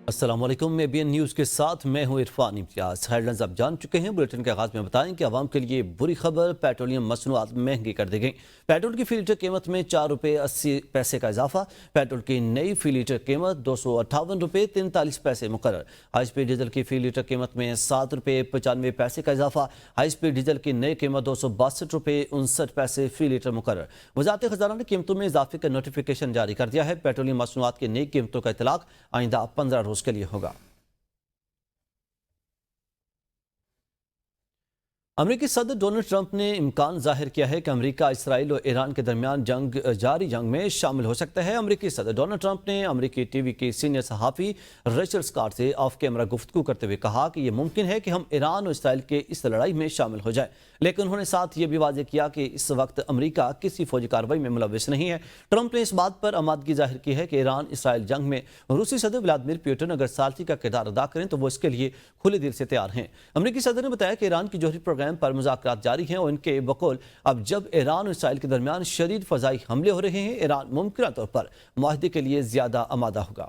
السلام علیکم ABN news کے ساتھ میں ہوں عرفان امتیاز۔ ہیڈلائنز آپ جان چکے ہیں۔ بلیٹن کے آغاز میں بتائیں کہ عوام کے لیے بری خبر، پیٹرولیم مصنوعات مہنگی کر دی گئیں۔ پیٹرول کی فی لیٹر قیمت میں 4 روپے 80 پیسے کا اضافہ۔ پیٹرول کی نئی فی لیٹر قیمت 258 روپے 43 پیسے مقرر۔ ہائی سپیڈ ڈیزل کی فی لیٹر قیمت میں 7 روپے 95 پیسے کا اضافہ۔ ہائی سپیڈ ڈیزل کی نئی قیمت 262 روپے 59 پیسے فی لیٹر مقرر۔ وزارت خزانہ نے قیمتوں میں اضافے کا نوٹیفیکیشن جاری کر دیا ہے۔ پیٹرولیم مصنوعات کی نئی قیمتوں کا اطلاق آئندہ 15 روز کے لیے ہوگا۔ امریکی صدر ڈونلڈ ٹرمپ نے امکان ظاہر کیا ہے کہ امریکہ اسرائیل اور ایران کے درمیان جاری جنگ میں شامل ہو سکتا ہے۔ امریکی صدر ڈونلڈ ٹرمپ نے امریکی ٹی وی کی سینئر صحافی ریچل اسکاٹ سے آف کیمرہ گفتگو کرتے ہوئے کہا کہ یہ ممکن ہے کہ ہم ایران اور اسرائیل کے اس لڑائی میں شامل ہو جائیں، لیکن انہوں نے ساتھ یہ بھی واضح کیا کہ اس وقت امریکہ کسی فوجی کارروائی میں ملوث نہیں ہے۔ ٹرمپ نے اس بات پر آمادگی ظاہر کی ہے کہ ایران اسرائیل جنگ میں روسی صدر ولادیمیر پوٹن اگر ثالثی کا کردار ادا کریں تو وہ اس کے لیے کھلے دل سے تیار ہیں۔ امریکی صدر نے بتایا کہ ایران کی جوہری پروگرام پر مذاکرات جاری ہیں اور ان کے بقول اب جب ایران اور اسرائیل کے درمیان شدید فضائی حملے ہو رہے ہیں، ایران ممکنہ طور پر معاہدے کے لیے زیادہ آمادہ ہوگا۔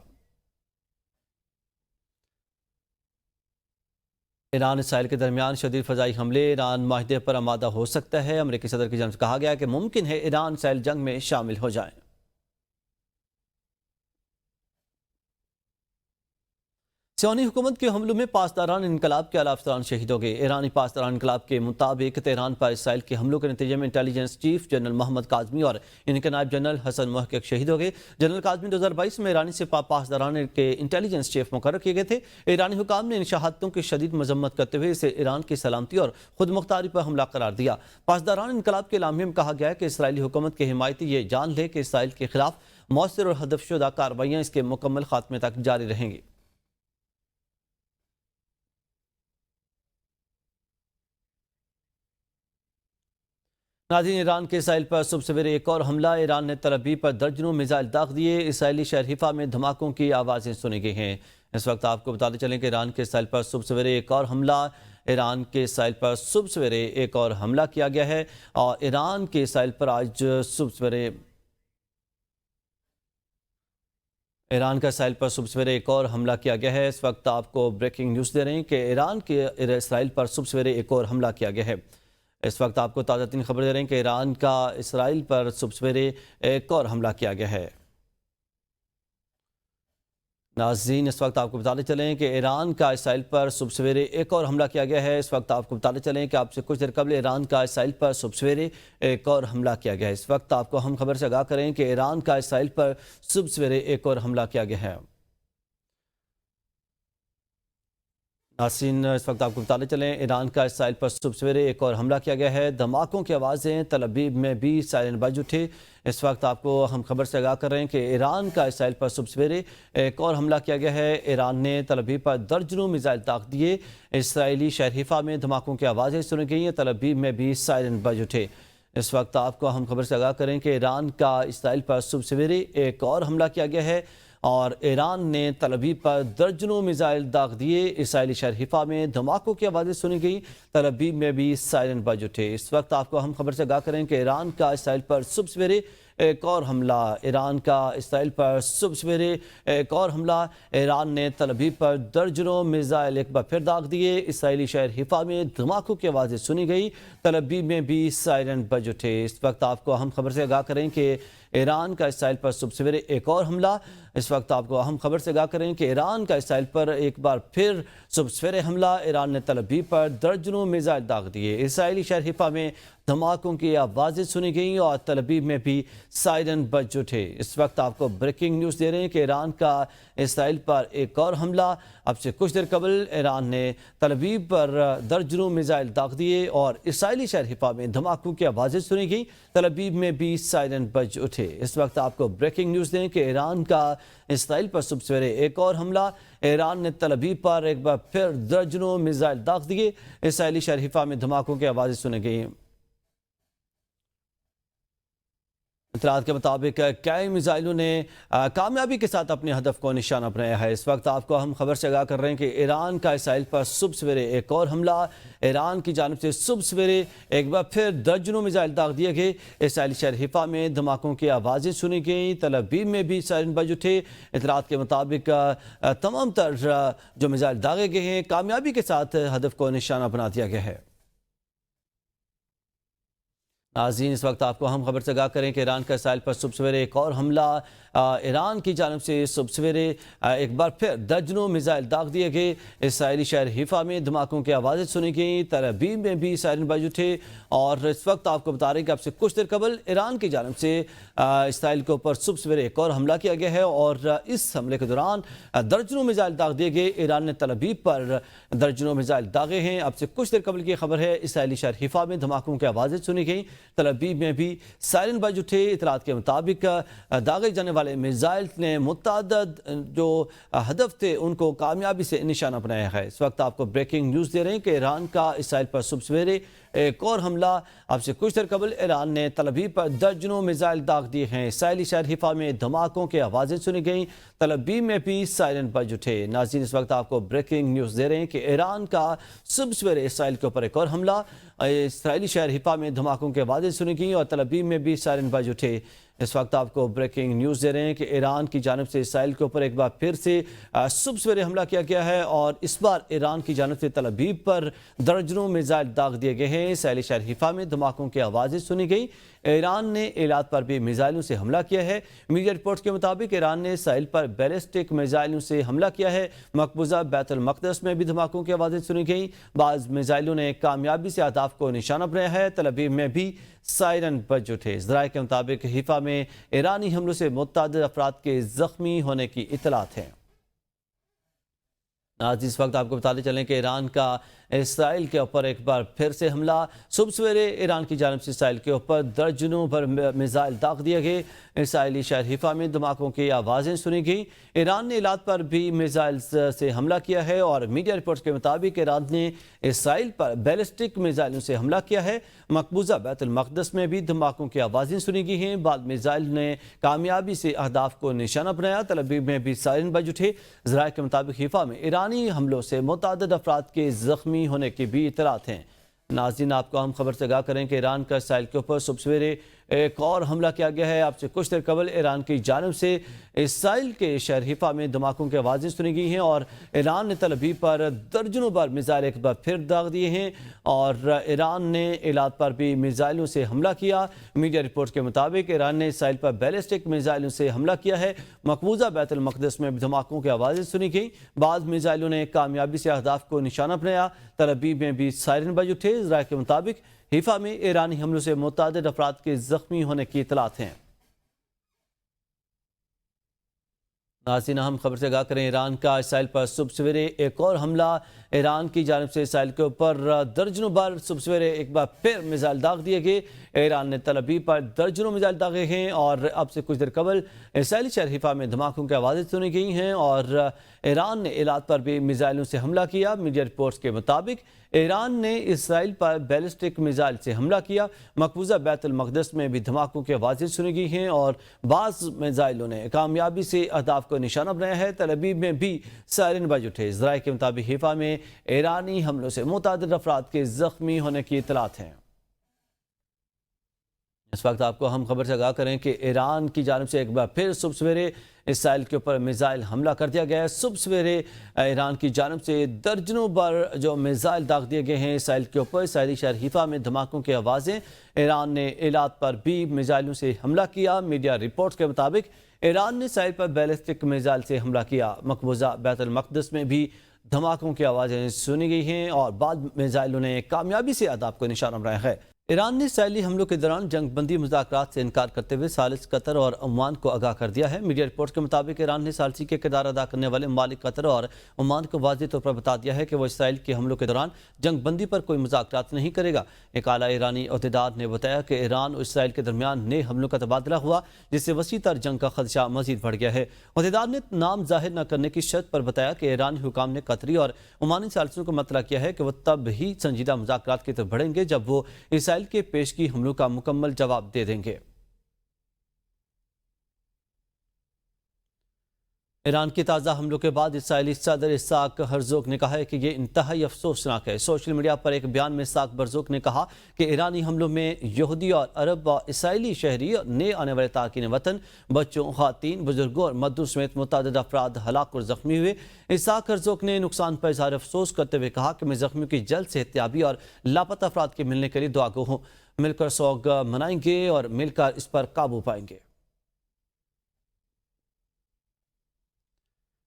ایران اسرائیل کے درمیان شدید فضائی حملے، ایران معاہدے پر آمادہ ہو سکتا ہے۔ امریکی صدر کی جانب سے کہا گیا کہ ممکن ہے ایران اسرائیل جنگ میں شامل ہو جائیں۔ صہیونی حکومت کے حملوں میں پاسداران انقلاب کے اعلیٰ افسران شہید ہو گئے۔ ایرانی پاسداران انقلاب کے مطابق تہران پر اسرائیل کے حملوں کے نتیجے میں انٹیلیجنس چیف جنرل محمد کاظمی اور ان کے نائب جنرل حسن محقق شہید ہو گئے۔ جنرل کاظمی 2022 میں ایرانی سپاہ پاسداران کے انٹیلیجنس چیف مقرر کیے گئے تھے۔ ایرانی حکام نے ان شہادتوں کی شدید مذمت کرتے ہوئے اسے ایران کی سلامتی اور خود مختاری پر حملہ قرار دیا۔ پاسداران انقلاب کے اعلامیے میں کہا گیا ہے کہ اسرائیلی حکومت کے حمایتی یہ جان لے کہ اسرائیل کے خلاف مؤثر اور ہدف شدہ کارروائیاں اس کے مکمل خاتمے تک جاری رہیں گی۔ ناظرین، ایران کے اسرائیل پر صبح سویرے ایک اور حملہ۔ ایران نے تل ابیب پر درجنوں میزائل داغ دیے۔ اسرائیلی شہر حیفا میں دھماکوں کی آوازیں سنی گئی ہیں۔ اس وقت آپ کو بتاتے چلیں کہ ایران کے اسرائیل پر صبح سویرے ایک اور حملہ ایران کے اسرائیل پر صبح سویرے ایک اور حملہ کیا گیا ہے اور ایران کے اسرائیل پر آج صبح سویرے ایران کا اسرائیل پر صبح سویرے ایک اور حملہ کیا گیا ہے۔ اس وقت آپ کو بریکنگ نیوز دے رہے ہیں کہ ایران کے اسرائیل پر صبح سویرے ایک اور حملہ کیا گیا ہے۔ اس وقت آپ کو تازہ ترین خبر دے رہے ہیں کہ ایران کا اسرائیل پر صبح سویرے ایک اور حملہ کیا گیا ہے۔ ناظرین، اس وقت آپ کو بتاتے چلیں کہ ایران کا اسرائیل پر صبح سویرے ایک اور حملہ کیا گیا ہے۔ اس وقت آپ کو بتاتے چلیں کہ آپ سے کچھ دیر قبل ایران کا اسرائیل پر صبح سویرے ایک اور حملہ کیا گیا ہے۔ اس وقت آپ کو ہم خبر سے آگاہ کریں کہ ایران کا اسرائیل پر صبح سویرے ایک اور حملہ کیا گیا ہے۔ ناظرین، اس وقت آپ کو بتاتے چلیں ایران کا اسرائیل پر صبح سویرے ایک اور حملہ کیا گیا ہے۔ دھماکوں کی آوازیں تل ابیب میں بھی سائرن بج اٹھے۔ اس وقت آپ کو ہم خبر سے آگاہ کر رہے ہیں کہ ایران کا اسرائیل پر صبح سویرے ایک اور حملہ کیا گیا ہے۔ ایران نے تل ابیب پر درجنوں میزائل داغ دیے۔ اسرائیلی شہر حیفا میں دھماکوں کی آوازیں سنی گئی ہیں۔ تل ابیب میں بھی سائرن بج اٹھے۔ اس وقت آپ کو ہم خبر سے آگاہ کریں کہ ایران کا اسرائیل پر صبح سویرے ایک اور حملہ کیا گیا ہے اور ایران نے تل ابیب پر درجنوں میزائل داغ دیے۔ اسرائیلی شہر حیفا میں دھماکوں کی آوازیں سنی گئی۔ تل ابیب میں بھی سائرن بج اٹھے۔ اس وقت آپ کو ہم خبر سے آگاہ کریں کہ ایران کا اسرائیل پر صبح سویرے ایک اور حملہ ایران کا اسرائیل پر صبح سویرے ایک اور حملہ ایران نے تل ابیب پر درجنوں میزائل ایک بار پھر داغ دیے۔ اسرائیلی شہر حیفا میں دھماکوں کی آوازیں سنی گئی۔ تل ابیب میں بھی سائرن بج اٹھے۔ اس وقت آپ کو ہم خبر سے آگاہ کریں کہ ایران کا اسرائیل پر صبح سویرے ایک اور حملہ۔ اس وقت آپ کو ہم خبر سے آگاہ کریں کہ ایران کا اسرائیل پر ایک بار پھر صبح سویرے حملہ ایران نے تل ابیب پر درجنوں میزائل داغ دیے۔ اسرائیلی شہر حیفا میں دھماکوں کی آوازیں سنی گئیں اور تل ابیب میں بھی سائرن بج اٹھے۔ اس وقت آپ کو بریکنگ نیوز دے رہے ہیں کہ ایران کا اسرائیل پر ایک اور حملہ۔ اب سے کچھ دیر قبل ایران نے تل ابیب پر درجنوں میزائل داغ دیے اور اسرائیلی شہر حیفا میں دھماکوں کی آوازیں سنی گئیں۔ تل ابیب میں بھی سائرن بج اٹھے۔ اس وقت آپ کو بریکنگ نیوز دیں کہ ایران کا اسرائیل پر صبح سویرے ایک اور حملہ۔ ایران نے تل ابیب پر ایک بار پھر درجنوں میزائل داغ دیے۔ اسرائیلی شہر حیفا میں دھماکوں کی آوازیں سنی گئیں۔ اطلاعات کے مطابق کئی میزائلوں نے کامیابی کے ساتھ اپنے ہدف کو نشانہ بنایا ہے۔ اس وقت آپ کو ہم خبر سے آگاہ کر رہے ہیں کہ ایران کا اسرائیل پر صبح سویرے ایک اور حملہ۔ ایران کی جانب سے صبح سویرے ایک بار پھر درجنوں میزائل داغ دیے گئے۔ اسرائیلی شہر حیفا میں دھماکوں کی آوازیں سنی گئیں۔ تل ابیب میں بھی سائرن بج اٹھے۔ اطلاعات کے مطابق تمام تر جو میزائل داغے گئے ہیں کامیابی کے ساتھ ہدف کو نشانہ بنا دیا گیا ہے۔ ناظرین، اس وقت آپ کو ہم خبر سے آگاہ کریں کہ ایران کا اسرائیل پر صبح سویرے ایک اور حملہ۔ ایران کی جانب سے صبح سویرے ایک بار پھر درجنوں میزائل داغ دیے گئے۔ اسرائیلی شہر حیفا میں دھماکوں کی آوازیں سنی گئیں۔ تل ابیب میں بھی سائرن بج اٹھے۔ اور اس وقت آپ کو بتا رہے ہیں کہ اب سے کچھ دیر قبل ایران کی جانب سے اسرائیل کے اوپر صبح سویرے ایک اور حملہ کیا گیا ہے، اور اس حملے کے دوران درجنوں میزائل داغ دیے گئے۔ ایران نے تل ابیب پر درجنوں میزائل داغے ہیں۔ اب سے کچھ دیر قبل کی خبر ہے، اسرائیلی شہر حیفا میں دھماکوں کی آوازیں سنی گئیں۔ تل ابیب میں بھی سائرن بج اٹھے۔ اطلاعات کے مطابق داغے جانے والے میزائل نے متعدد جو ہدف تھے ان کو کامیابی سے نشانہ بنایا ہے۔ اس وقت آپ کو بریکنگ نیوز دے رہے ہیں کہ ایران کا اسرائیل پر صبح سویرے ایک اور حملہ۔ اب سے کچھ دیر قبل ایران نے تل ابیب پر درجنوں میزائل داغ دیے ہیں۔ اسرائیلی شہر حیفا میں دھماکوں کی آوازیں سنی گئیں۔ تل ابیب میں بھی سائرن بج اٹھے۔ ناظرین، اس وقت آپ کو بریکنگ نیوز دے رہے ہیں کہ ایران کا صبح سویرے اسرائیل کے اوپر ایک اور حملہ۔ اسرائیلی شہر حیفا میں دھماکوں کی آوازیں سنی گئیں اور تل ابیب میں بھی سائرن بج اٹھے۔ اس وقت آپ کو بریکنگ نیوز دے رہے ہیں کہ ایران کی جانب سے اسرائیل کے اوپر ایک بار پھر سے صبح سویرے حملہ کیا گیا ہے، اور اس بار ایران کی جانب سے تل ابیب پر درجنوں میزائل داغ دیے گئے ہیں۔ اسرائیلی شہر حیفا میں دھماکوں کی آوازیں سنی گئی۔ ایران نے ایلات پر بھی میزائلوں سے حملہ کیا ہے۔ میڈیا رپورٹس کے مطابق ایران نے اسرائیل پر بیلسٹک میزائلوں سے حملہ کیا ہے۔ مقبوضہ بیت المقدس میں بھی دھماکوں کی آوازیں سنی گئیں۔ بعض میزائلوں نے کامیابی سے اہداف کو نشانہ بنایا ہے۔ تل ابیب میں بھی سائرن بج اٹھے۔ ذرائع کے مطابق حیفا میں ایرانی حملوں سے متعدد افراد کے زخمی ہونے کی اطلاعات ہیں۔ آج اس وقت آپ کو بتاتے چلیں کہ ایران کا اسرائیل کے اوپر ایک بار پھر سے حملہ۔ صبح سویرے ایران کی جانب سے اسرائیل کے اوپر درجنوں پر میزائل داغ دیے گئے۔ اسرائیلی شہر حیفا میں دھماکوں کی آوازیں سنی گئیں۔ ایران نے ایلات پر بھی میزائل سے حملہ کیا ہے، اور میڈیا رپورٹس کے مطابق ایران نے اسرائیل پر بیلسٹک میزائلوں سے حملہ کیا ہے۔ مقبوضہ بیت المقدس میں بھی دھماکوں کی آوازیں سنی گئی ہیں۔ بعد میزائل نے کامیابی سے اہداف کو نشانہ بنایا۔ تل ابیب میں بھی سائرن بج اٹھے۔ ذرائع کے مطابق حیفا میں ایرانی حملوں سے متعدد افراد کے زخمی ہونے کی بھی اطلاعات ہیں۔ ناظرین، آپ کو ہم خبر سے آگاہ کریں کہ ایران کا اسرائیل کے اوپر صبح سویرے ایک اور حملہ کیا گیا ہے۔ اب سے کچھ دیر قبل ایران کی جانب سے اسرائیل کے شہر حیفا میں دھماکوں کی آوازیں سنی گئی ہیں، اور ایران نے تل ابیب پر درجنوں بار میزائل ایک بار پھر داغ دیے ہیں، اور ایران نے ایلات پر بھی میزائلوں سے حملہ کیا۔ میڈیا رپورٹ کے مطابق ایران نے اسرائیل پر بیلسٹک میزائلوں سے حملہ کیا ہے۔ مقبوضہ بیت المقدس میں بھی دھماکوں کی آوازیں سنی گئیں۔ بعض میزائلوں نے کامیابی سے اہداف کو نشانہ بنایا۔ تل ابیب میں بھی سائرن بج اٹھے۔ ذرائع کے مطابق حیفا میں ایرانی حملوں سے متعدد افراد کے زخمی ہونے کی اطلاعات ہیں۔ ناظرین، ہم خبر سے آگاہ کریں، ایران کا اسرائیل پر صبح سویرے ایک اور حملہ۔ ایران کی جانب سے اسرائیل کے اوپر درجنوں بار صبح سویرے ایک بار پھر میزائل داغ دیے گئے۔ ایران نے تل ابیب پر درجنوں میزائل داغے ہیں، اور اب سے کچھ دیر قبل اسرائیلی شہر حیفا میں دھماکوں کی آوازیں سنی گئی ہیں، اور ایران نے ایلات پر بھی میزائلوں سے حملہ کیا۔ میڈیا رپورٹس کے مطابق ایران نے اسرائیل پر بیلسٹک میزائل سے حملہ کیا۔ مقبوضہ بیت المقدس میں بھی دھماکوں کی آوازیں سنی گئی ہیں، اور بعض میزائلوں نے کامیابی سے اہداف کو نشانہ بنایا ہے۔ تل ابیب میں بھی سائرن بج اٹھے۔ ذرائع کے مطابق حیفا میں ایرانی حملوں سے متعدد افراد کے زخمی ہونے کی اطلاعات ہیں۔ اس وقت آپ کو ہم خبر سے آگاہ کریں کہ ایران کی جانب سے ایک بار پھر صبح سویرے اسرائیل کے اوپر میزائل حملہ کر دیا گیا ہے۔ صبح سویرے ایران کی جانب سے درجنوں بار جو میزائل داغ دیے گئے ہیں اسرائیل کے اوپر۔ اسرائیلی شہر حیفا میں دھماکوں کی آوازیں۔ ایران نے ایلات پر بھی میزائلوں سے حملہ کیا۔ میڈیا رپورٹس کے مطابق ایران نے اسرائیل پر بیلسٹک میزائل سے حملہ کیا۔ مقبوضہ بیت المقدس میں بھی دھماکوں کی آوازیں سنی گئی ہیں، اور بعض میزائلوں نے کامیابی سے اہداف کو نشانہ بنایا ہے۔ ایران نے اسرائیلی حملوں کے دوران جنگ بندی مذاکرات سے انکار کرتے ہوئے ثالث قطر اور عمان کو آگاہ کر دیا ہے۔ میڈیا رپورٹ کے مطابق ایران نے ثالثی کے کردار ادا کرنے والے ممالک قطر اور عمان کو واضح طور پر بتا دیا ہے کہ وہ اسرائیل کے حملوں کے دوران جنگ بندی پر کوئی مذاکرات نہیں کرے گا۔ ایک اعلیٰ ایرانی عہدیدار نے بتایا کہ ایران اور اسرائیل کے درمیان نئے حملوں کا تبادلہ ہوا، جس سے وسیع تر جنگ کا خدشہ مزید بڑھ گیا ہے۔ عہدیدار نے نام ظاہر نہ کرنے کی شرط پر بتایا کہ ایرانی حکام نے قطری اور عمانی ثالثیوں کو مطلع کیا ہے کہ وہ تب ہی سنجیدہ مذاکرات کی طرف بڑھیں گے جب وہ اسرائیل کے پیشگی حملوں کا مکمل جواب دے دیں گے۔ ایران کے تازہ حملوں کے بعد اسرائیلی صدر اسحاق ہرزوگ نے کہا ہے کہ یہ انتہائی افسوسناک ہے۔ سوشل میڈیا پر ایک بیان میں اسحاق ہرزوگ نے کہا کہ ایرانی حملوں میں یہودی اور عرب و اسرائیلی شہری اور نئے آنے والے تارکین وطن، بچوں، خواتین، بزرگوں اور مزدور سمیت متعدد افراد ہلاک اور زخمی ہوئے۔ اسحاق ہرزوگ نے نقصان پر اظہار افسوس کرتے ہوئے کہا کہ میں زخمیوں کی جلد صحت یابی اور لاپتہ افراد کے ملنے کے لیے دعا گو ہوں۔ مل کر سوگ منائیں گے اور مل کر اس پر قابو پائیں گے۔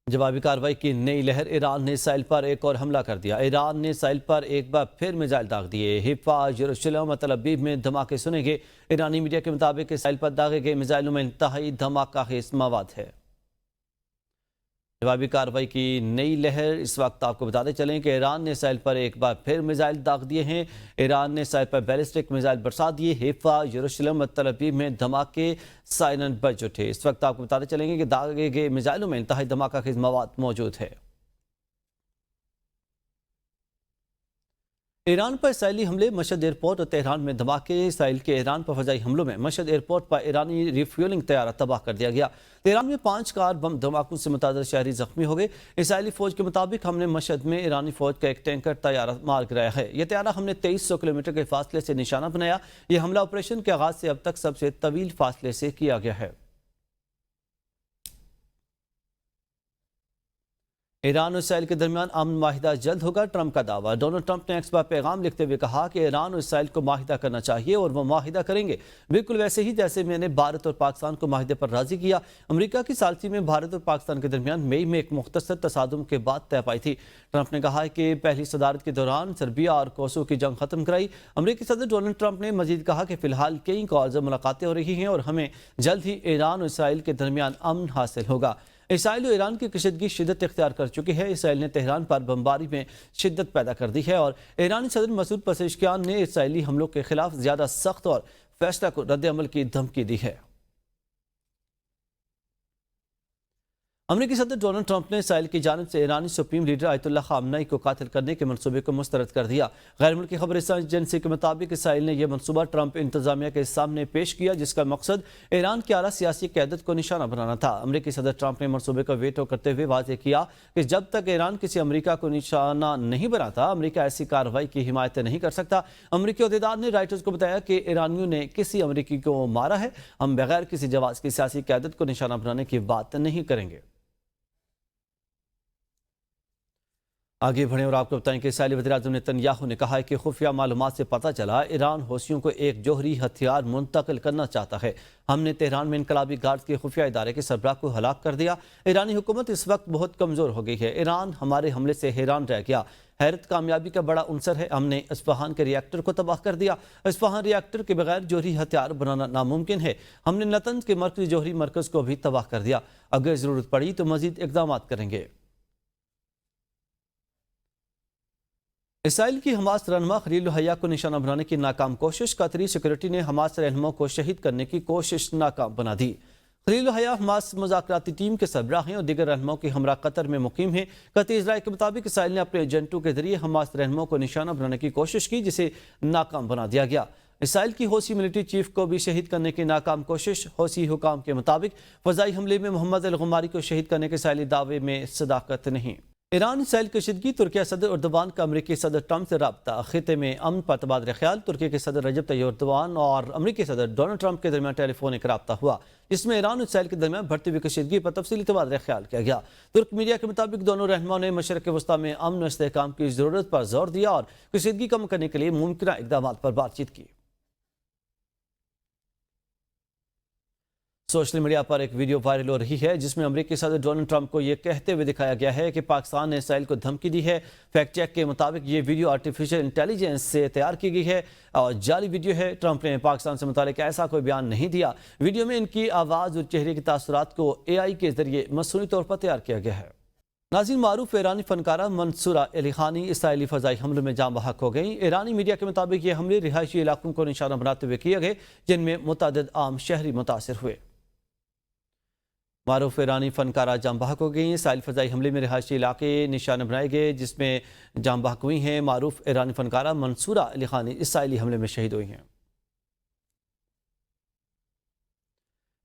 جوابی کارروائی کی نئی لہر، ایران نے اسرائیل پر ایک اور حملہ کر دیا۔ ایران نے اسرائیل پر ایک بار پھر میزائل داغ دیے۔ حیفا، یروشلم اور تل ابیب میں دھماکے سنے گئے۔ ایرانی میڈیا کے مطابق اسرائیل پر داغے گئے میزائلوں میں انتہائی دھماکہ خیز مواد ہے۔ جوابی کارروائی کی نئی لہر، اس وقت آپ کو بتاتے چلیں کہ ایران نے اسرائیل پر ایک بار پھر میزائل داغ دیے ہیں۔ ایران نے اسرائیل پر بیلسٹک میزائل برسا دیے۔ حیفا، یروشلم اور تل ابیب میں دھماکے سائرن بج اٹھے۔ اس وقت آپ کو بتاتے چلیں گے کہ داغے گئے میزائلوں میں انتہائی دھماکہ خیز مواد موجود ہے۔ ایران پر اسرائیلی حملے، مشہد ایئرپورٹ اور تہران میں دھماکے۔ اسرائیل کے ایران پر فضائی حملوں میں مشہد ایئرپورٹ پر ایرانی ریفیولنگ طیارہ تباہ کر دیا گیا۔ تہران میں 5 کار بم دھماکوں سے متعدد شہری زخمی ہو گئے۔ اسرائیلی فوج کے مطابق ہم نے مشہد میں ایرانی فوج کا ایک ٹینکر طیارہ مار گرایا ہے۔ یہ طیارہ ہم نے 2300 کلومیٹر کے فاصلے سے نشانہ بنایا۔ یہ حملہ آپریشن کے آغاز سے اب تک سب سے طویل فاصلے سے کیا گیا ہے۔ ایران اور اسرائیل کے درمیان امن معاہدہ جلد ہوگا، ٹرمپ کا دعویٰ۔ ڈونلڈ ٹرمپ نے ایکس پر پیغام لکھتے ہوئے کہا کہ ایران اور اسرائیل کو معاہدہ کرنا چاہیے اور وہ معاہدہ کریں گے، بالکل ویسے ہی جیسے میں نے بھارت اور پاکستان کو معاہدے پر راضی کیا۔ امریکہ کی ثالثی میں بھارت اور پاکستان کے درمیان مئی میں ایک مختصر تصادم کے بعد طے پائی تھی۔ ٹرمپ نے کہا کہ پہلی صدارت کے دوران سربیا اور کوسوو کی جنگ ختم کرائی۔ امریکی صدر ڈونلڈ ٹرمپ نے مزید کہا کہ فی الحال کئی کالز اور ملاقاتیں ہو رہی ہیں اور ہمیں جلد ہی ایران اور اسرائیل کے درمیان امن حاصل ہوگا۔ اسرائیل اور ایران کی کشیدگی شدت اختیار کر چکی ہے۔ اسرائیل نے تہران پر بمباری میں شدت پیدا کر دی ہے اور ایرانی صدر مسعود پزشکیان نے اسرائیلی حملوں کے خلاف زیادہ سخت اور فیصلہ کو رد عمل کی دھمکی دی ہے۔ امریکی صدر ڈونلڈ ٹرمپ نے اسرائیل کی جانب سے ایرانی سپریم لیڈر آیت اللہ خامنئی کو قتل کرنے کے منصوبے کو مسترد کر دیا۔ غیر ملکی خبررساں ایجنسی کے مطابق اسرائیل نے یہ منصوبہ ٹرمپ انتظامیہ کے سامنے پیش کیا، جس کا مقصد ایران کی اعلیٰ سیاسی قیادت کو نشانہ بنانا تھا۔ امریکی صدر ٹرمپ نے منصوبے کا ویٹو کرتے ہوئے واضح کیا کہ جب تک ایران کسی امریکہ کو نشانہ نہیں بناتا، امریکہ ایسی کارروائی کی حمایت نہیں کر سکتا۔ امریکی عہدیدار نے رائٹرز کو بتایا کہ ایرانیوں نے کسی امریکی کو مارا ہے، ہم بغیر کسی جواز کی سیاسی قیادت کو نشانہ بنانے کی بات نہیں کریں گے۔ آگے بڑھیں اور آپ کو بتائیں کہ اسرائیلی وزیراعظم نتنیاہو نے کہا ہے کہ خفیہ معلومات سے پتہ چلا ایران حوثیوں کو ایک جوہری ہتھیار منتقل کرنا چاہتا ہے۔ ہم نے تہران میں انقلابی گارڈز کے خفیہ ادارے کے سربراہ کو ہلاک کر دیا۔ ایرانی حکومت اس وقت بہت کمزور ہو گئی ہے۔ ایران ہمارے حملے سے حیران رہ گیا۔ حیرت کامیابی کا بڑا عنصر ہے۔ ہم نے اصفہان کے ریاکٹر کو تباہ کر دیا۔ اصفہان ریاکٹر کے بغیر جوہری ہتھیار بنانا ناممکن ہے۔ ہم نے نتنز کے مرکزی جوہری مرکز کو بھی تباہ کر دیا۔ اگر ضرورت پڑی تو مزید اقدامات کریں گے۔ اسرائیل کی حماس رہنما خلیل الحیہ کو نشانہ بنانے کی ناکام کوشش۔ قطری سیکورٹی نے حماس رہنما کو شہید کرنے کی کوشش ناکام بنا دی۔ خلیل الحیہ حماس مذاکراتی ٹیم کے سربراہ ہیں اور دیگر رہنماؤں کی ہمراہ قطر میں مقیم ہیں۔ قطری ذرائع کے مطابق اسرائیل نے اپنے ایجنٹوں کے ذریعے حماس رہنماؤں کو نشانہ بنانے کی کوشش کی، جسے ناکام بنا دیا گیا۔ اسرائیل کی حوثی ملٹری چیف کو بھی شہید کرنے کی ناکام کوشش۔ حوثی حکام کے مطابق فضائی حملے میں محمد الغماری کو شہید کرنے کے اسرائیلی دعوے میں صداقت نہیں۔ ایران اسرائیل کشیدگی، ترکیہ صدر اردوان کا امریکی صدر ٹرمپ سے رابطہ۔ خطے میں امن پر تبادلہ خیال، ترکی کے صدر رجب طیب اردوان اور امریکی صدر ڈونلڈ ٹرمپ کے درمیان ٹیلی فونک رابطہ ہوا، جس میں ایران اور اسرائیل کے درمیان بڑھتی ہوئی کشیدگی پر تفصیلی تبادلہ خیال کیا گیا۔ ترک میڈیا کے مطابق دونوں رہنماؤں نے مشرق وسطیٰ میں امن و استحکام کی ضرورت پر زور دیا اور کشیدگی کم کرنے کے لیے ممکنہ اقدامات پر بات چیت کی۔ سوشل میڈیا پر ایک ویڈیو وائرل ہو رہی ہے جس میں امریکی صدر ڈونلڈ ٹرمپ کو یہ کہتے ہوئے دکھایا گیا ہے کہ پاکستان نے اسرائیل کو دھمکی دی ہے۔ فیکٹ چیک کے مطابق یہ ویڈیو آرٹیفیشل انٹیلیجنس سے تیار کی گئی ہے اور جعلی ویڈیو ہے۔ ٹرمپ نے پاکستان سے متعلق ایسا کوئی بیان نہیں دیا۔ ویڈیو میں ان کی آواز اور چہرے کے تاثرات کو AI کے ذریعے مصنوعی طور پر تیار کیا گیا ہے۔ ناظرین، معروف ایرانی فنکارہ منصورہ علی خانی اسرائیلی فضائی حملوں میں جاں بحق ہو گئیں۔ ایرانی میڈیا کے مطابق یہ حملے رہائشی علاقوں کو نشانہ بناتے ہوئے کیے گئے، جن میں متعدد عام شہری متاثر ہوئے۔ معروف ایرانی فنکارہ جاں بحق ہو گئی ہیں۔ اسرائیل فضائی حملے میں رہائشی علاقے نشانہ بنائے گئے جس میں جاں بحق ہوئی ہیں۔ معروف ایرانی فنکارہ منصورہ علی خانی اسرائیلی حملے میں شہید ہوئی ہیں۔